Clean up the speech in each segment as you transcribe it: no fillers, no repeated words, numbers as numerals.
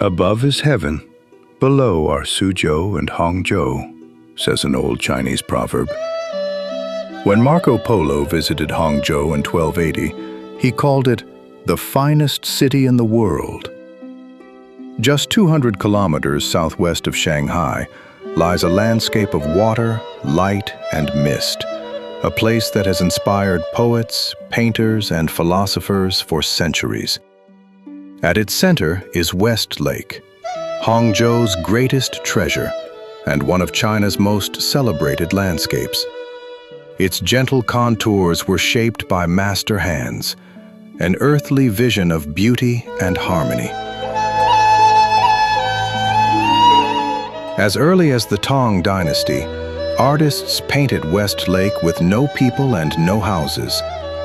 Above is heaven, below are Suzhou and Hangzhou, says an old Chinese proverb. When Marco Polo visited Hangzhou in 1280, he called it the finest city in the world. Just 200 kilometers southwest of Shanghai lies a landscape of water, light, and mist, a place that has inspired poets, painters, and philosophers for centuries. At its center is West Lake, Hangzhou's greatest treasure and one of China's most celebrated landscapes. Its gentle contours were shaped by master hands, an earthly vision of beauty and harmony. As early as the Tang dynasty, artists painted West Lake with no people and no houses,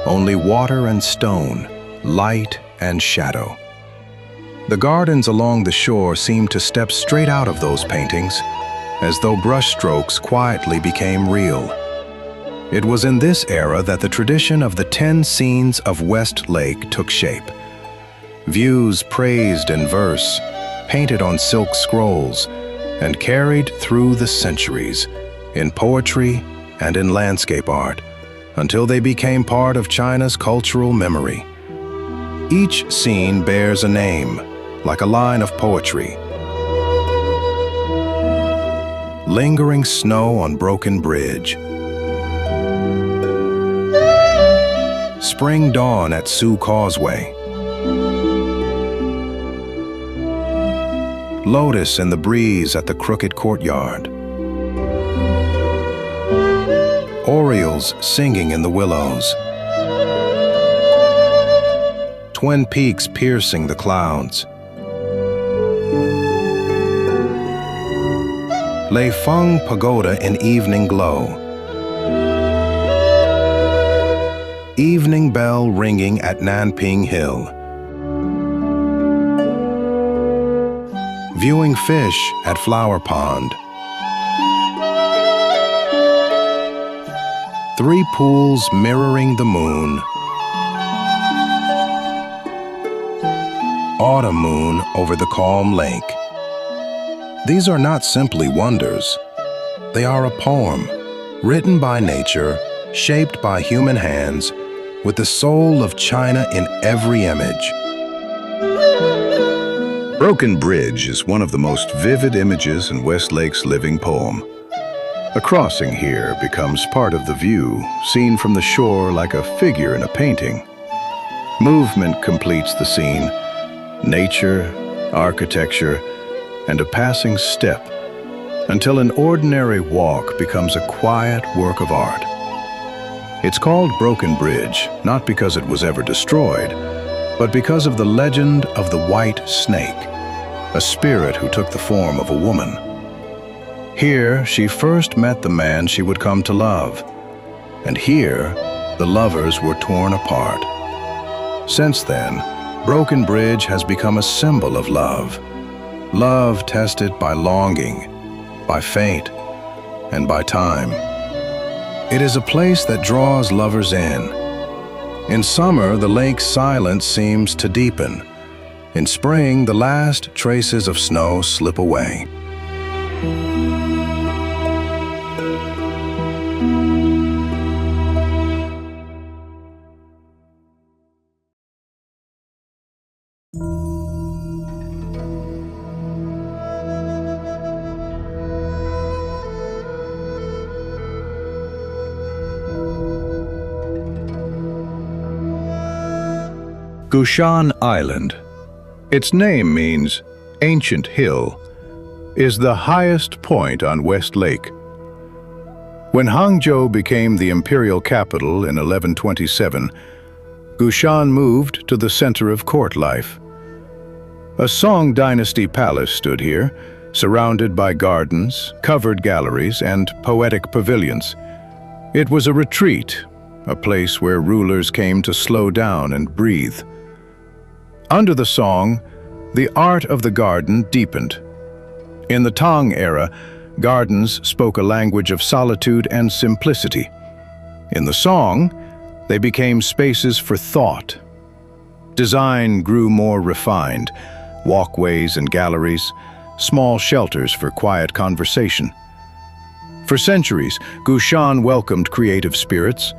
only water and stone, light and shadow. The gardens along the shore seemed to step straight out of those paintings, as though brushstrokes quietly became real. It was in this era that the tradition of the 10 scenes of West Lake took shape. Views praised in verse, painted on silk scrolls, and carried through the centuries, in poetry and in landscape art, until they became part of China's cultural memory. Each scene bears a name, like a line of poetry. Lingering snow on broken bridge. Spring dawn at Sioux Causeway. Lotus in the breeze at the crooked courtyard. Orioles singing in the willows. Twin peaks piercing the clouds. Lei Feng Pagoda in evening glow. Evening bell ringing at Nanping Hill. Viewing fish at Flower Pond. 3 pools mirroring the moon. Autumn moon over the calm lake. These are not simply wonders. They are a poem, written by nature, shaped by human hands, with the soul of China in every image. Broken Bridge is one of the most vivid images in West Lake's living poem. A crossing here becomes part of the view, seen from the shore like a figure in a painting. Movement completes the scene, nature, architecture, and a passing step, until an ordinary walk becomes a quiet work of art. It's called Broken Bridge, not because it was ever destroyed, but because of the legend of the white snake, a spirit who took the form of a woman. Here, she first met the man she would come to love, and here, the lovers were torn apart. Since then, Broken Bridge has become a symbol of love. Love tested by longing, by fate, and by time. It is a place that draws lovers in. In summer, the lake's silence seems to deepen. In spring, the last traces of snow slip away. Gushan Island, its name means ancient hill, is the highest point on West Lake. When Hangzhou became the imperial capital in 1127, Gushan moved to the center of court life. A Song dynasty palace stood here, surrounded by gardens, covered galleries, and poetic pavilions. It was a retreat, a place where rulers came to slow down and breathe. Under the Song, the art of the garden deepened. In the Tang era, gardens spoke a language of solitude and simplicity. In the Song, they became spaces for thought. Design grew more refined, walkways and galleries, small shelters for quiet conversation. For centuries, Gushan welcomed creative spirits,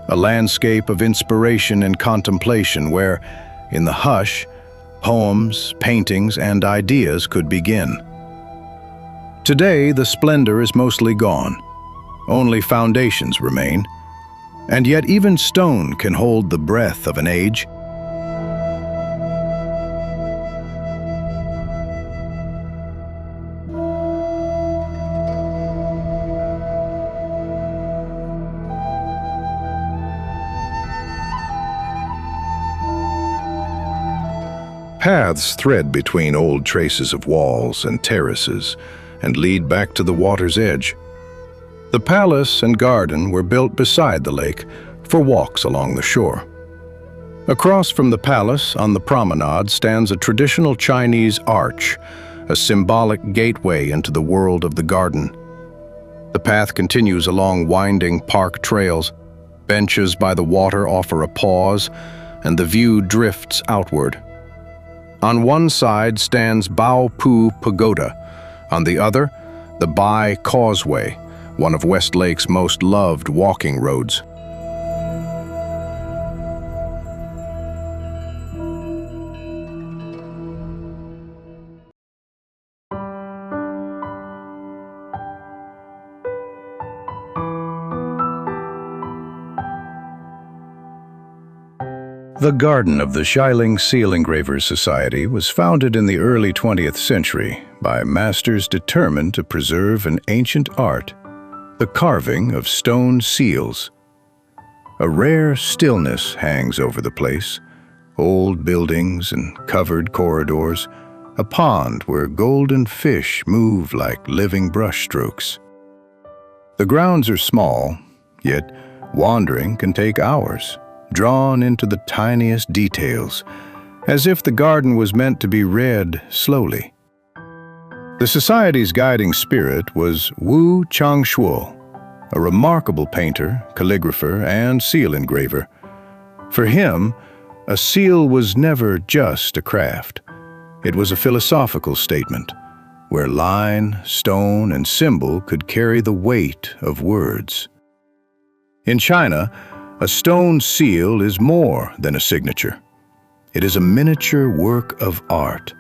a landscape of inspiration and contemplation where, in the hush, poems, paintings, and ideas could begin. Today, the splendor is mostly gone. Only foundations remain. And yet even stone can hold the breath of an age. Paths thread between old traces of walls and terraces and lead back to the water's edge. The palace and garden were built beside the lake for walks along the shore. Across from the palace, on the promenade, stands a traditional Chinese arch, a symbolic gateway into the world of the garden. The path continues along winding park trails. Benches by the water offer a pause, and the view drifts outward. On one side stands Bao Pu Pagoda. On the other, the Bai Causeway, one of Westlake's most loved walking roads. The Garden of the Xiaoling Seal Engravers Society was founded in the early 20th century by masters determined to preserve an ancient art, the carving of stone seals. A rare stillness hangs over the place, old buildings and covered corridors, a pond where golden fish move like living brushstrokes. The grounds are small, yet wandering can take hours, drawn into the tiniest details, as if the garden was meant to be read slowly. The Society's guiding spirit was Wu Changshuo, a remarkable painter, calligrapher, and seal engraver. For him, a seal was never just a craft. It was a philosophical statement, where line, stone, and symbol could carry the weight of words. In China, a stone seal is more than a signature. It is a miniature work of art,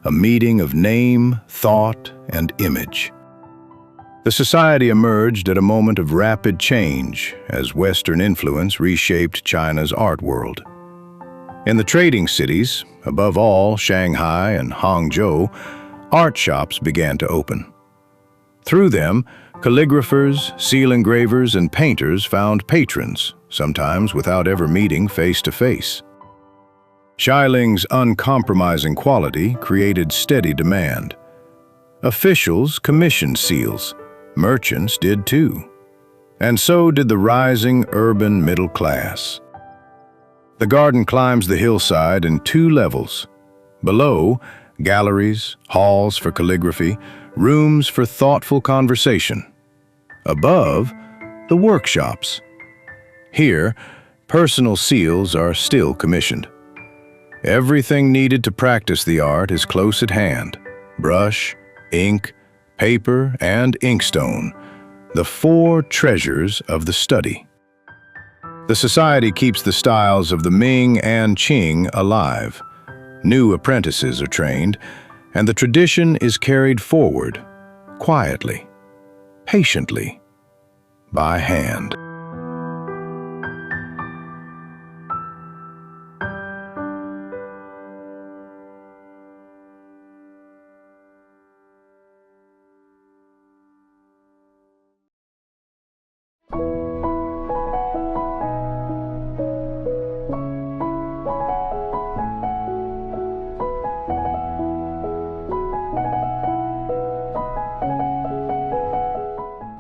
a meeting of name, thought, and image. The Society emerged at a moment of rapid change as Western influence reshaped China's art world. In the trading cities, above all Shanghai and Hangzhou, art shops began to open. Through them, calligraphers, seal engravers, and painters found patrons, sometimes without ever meeting face to face. Xiaoling's uncompromising quality created steady demand. Officials commissioned seals, merchants did too, and so did the rising urban middle class. The garden climbs the hillside in 2 levels. Below, galleries, halls for calligraphy, rooms for thoughtful conversation. Above, the workshops. Here, personal seals are still commissioned. Everything needed to practice the art is close at hand: brush, ink, paper, and inkstone, the 4 treasures of the study. The Society keeps the styles of the Ming and Qing alive. New apprentices are trained, and the tradition is carried forward, quietly, patiently, by hand.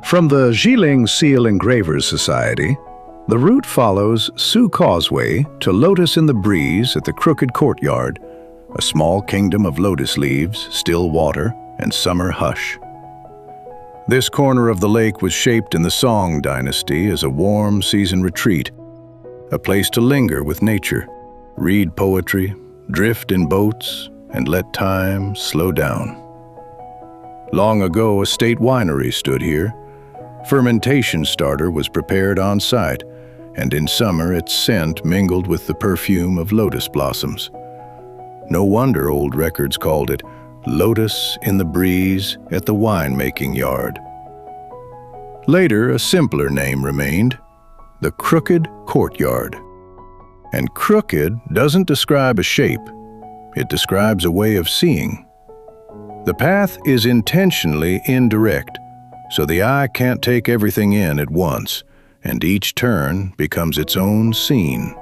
From the Xiaoling Seal Engravers Society, the route follows Su Causeway to Lotus in the Breeze at the Crooked Courtyard, a small kingdom of lotus leaves, still water, and summer hush. This corner of the lake was shaped in the Song dynasty as a warm season retreat, a place to linger with nature, read poetry, drift in boats, and let time slow down. Long ago, a state winery stood here. Fermentation starter was prepared on site, and in summer its scent mingled with the perfume of lotus blossoms. No wonder old records called it lotus in the breeze at the winemaking yard. Later, a simpler name remained, the Crooked Courtyard. And crooked doesn't describe a shape, it describes a way of seeing. The path is intentionally indirect, so the eye can't take everything in at once, and each turn becomes its own scene.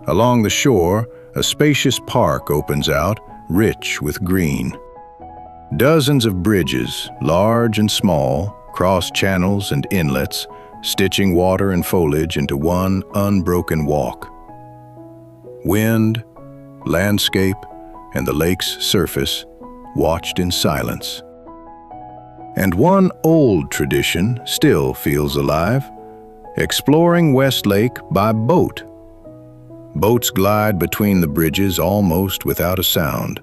Along the shore, a spacious park opens out, rich with green. Dozens of bridges, large and small, cross channels and inlets, stitching water and foliage into one unbroken walk. Wind, landscape, and the lake's surface watched in silence. And one old tradition still feels alive, exploring West Lake by boat. Boats glide between the bridges almost without a sound,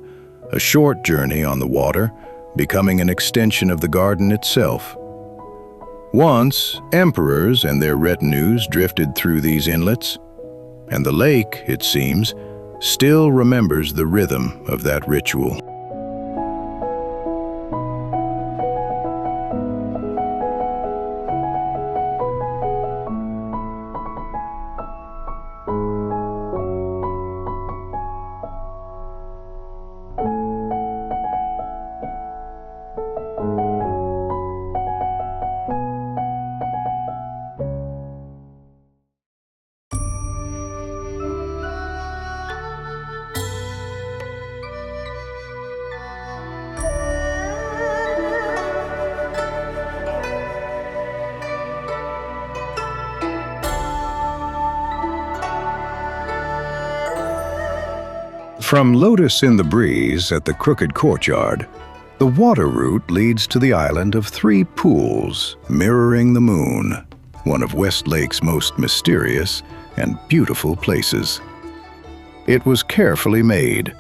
a short journey on the water, becoming an extension of the garden itself. Once, emperors and their retinues drifted through these inlets, and the lake, it seems, still remembers the rhythm of that ritual. From Lotus in the Breeze at the Crooked Courtyard, the water route leads to the island of three pools mirroring the moon, one of West Lake's most mysterious and beautiful places. It was carefully made.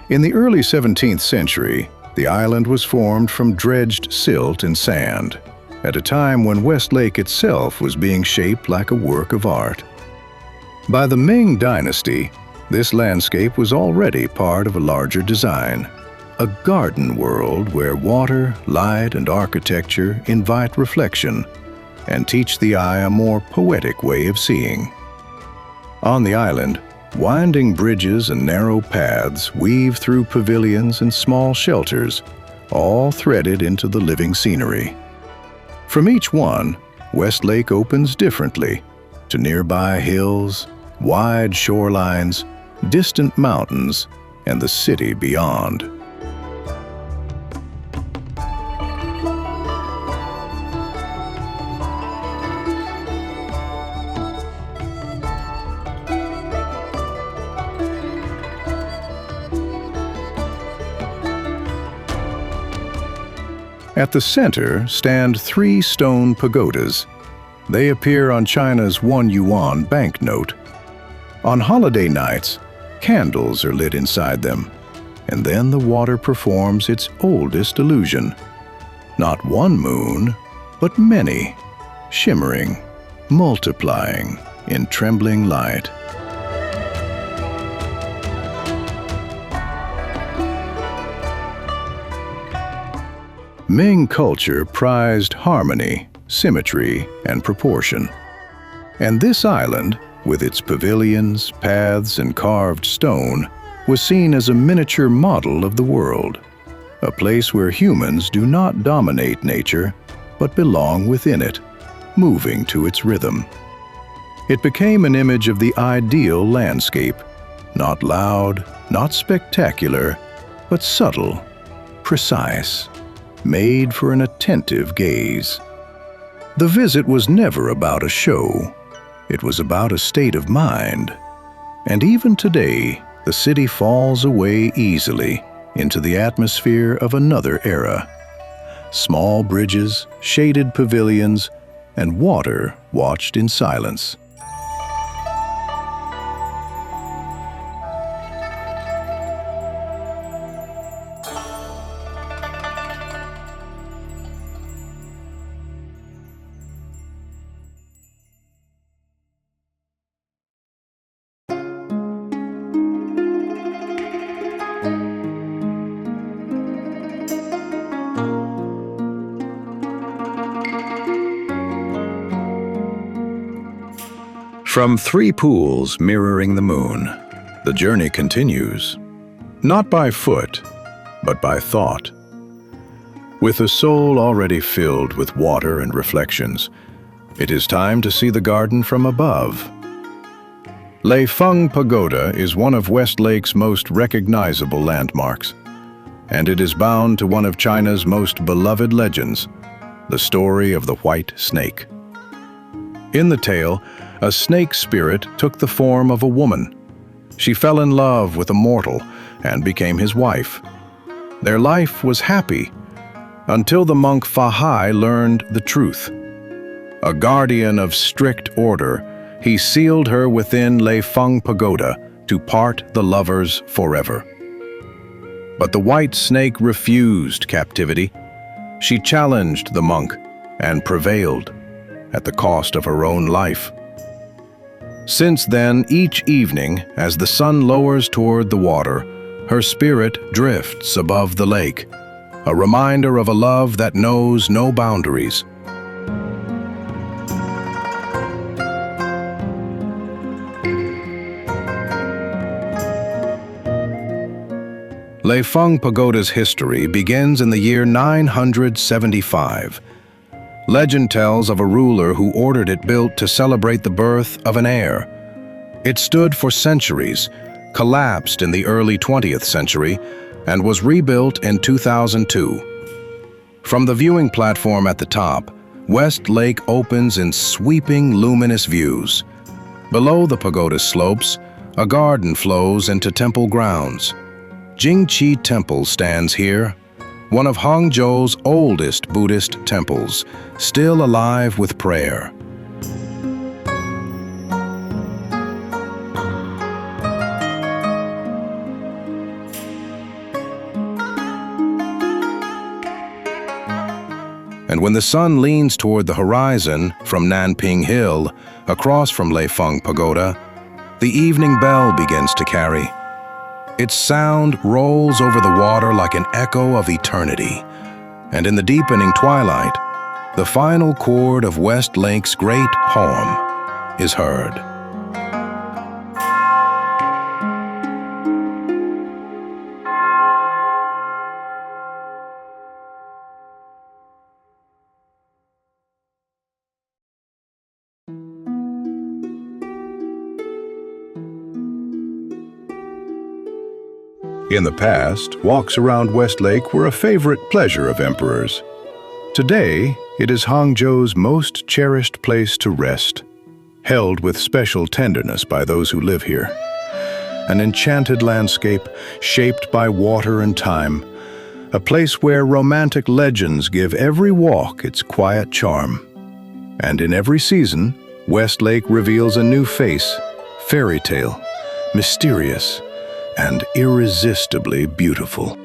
In the early 17th century, the island was formed from dredged silt and sand, at a time when West Lake itself was being shaped like a work of art. By the Ming dynasty, this landscape was already part of a larger design, a garden world where water, light, and architecture invite reflection and teach the eye a more poetic way of seeing. On the island, winding bridges and narrow paths weave through pavilions and small shelters, all threaded into the living scenery. From each one, West Lake opens differently to nearby hills, wide shorelines, distant mountains, and the city beyond. At the center stand three stone pagodas. They appear on China's 1 yuan banknote. On holiday nights, candles are lit inside them, and then the water performs its oldest illusion. Not one moon, but many, shimmering, multiplying in trembling light. Ming culture prized harmony, symmetry, and proportion. And this island, with its pavilions, paths, and carved stone, was seen as a miniature model of the world, a place where humans do not dominate nature, but belong within it, moving to its rhythm. It became an image of the ideal landscape, not loud, not spectacular, but subtle, precise, made for an attentive gaze. The visit was never about a show. It was about a state of mind. And even today, the city falls away easily into the atmosphere of another era. Small bridges, shaded pavilions, and water watched in silence. From three pools mirroring the moon, the journey continues, not by foot, but by thought. With a soul already filled with water and reflections, it is time to see the garden from above. Leifeng Pagoda is one of Westlake's most recognizable landmarks, and it is bound to one of China's most beloved legends, the story of the white snake. In the tale, a snake spirit took the form of a woman. She fell in love with a mortal and became his wife. Their life was happy until the monk Fahai learned the truth. A guardian of strict order, he sealed her within Leifeng Pagoda to part the lovers forever. But the white snake refused captivity. She challenged the monk and prevailed at the cost of her own life. Since then, each evening, as the sun lowers toward the water, her spirit drifts above the lake, a reminder of a love that knows no boundaries. Leifeng Pagoda's history begins in the year 975. Legend tells of a ruler who ordered it built to celebrate the birth of an heir. It stood for centuries, collapsed in the early 20th century, and was rebuilt in 2002. From the viewing platform at the top, West Lake opens in sweeping, luminous views. Below the pagoda slopes, a garden flows into temple grounds. Jingqi Temple stands here, one of Hangzhou's oldest Buddhist temples, still alive with prayer. And when the sun leans toward the horizon from Nanping Hill, across from Leifeng Pagoda, the evening bell begins to carry. Its sound rolls over the water like an echo of eternity, and in the deepening twilight, the final chord of West Lake's great poem is heard. In the past, walks around Westlake were a favorite pleasure of emperors. Today, it is Hangzhou's most cherished place to rest, held with special tenderness by those who live here. An enchanted landscape shaped by water and time, a place where romantic legends give every walk its quiet charm. And in every season, Westlake reveals a new face, fairy tale, mysterious, and irresistibly beautiful.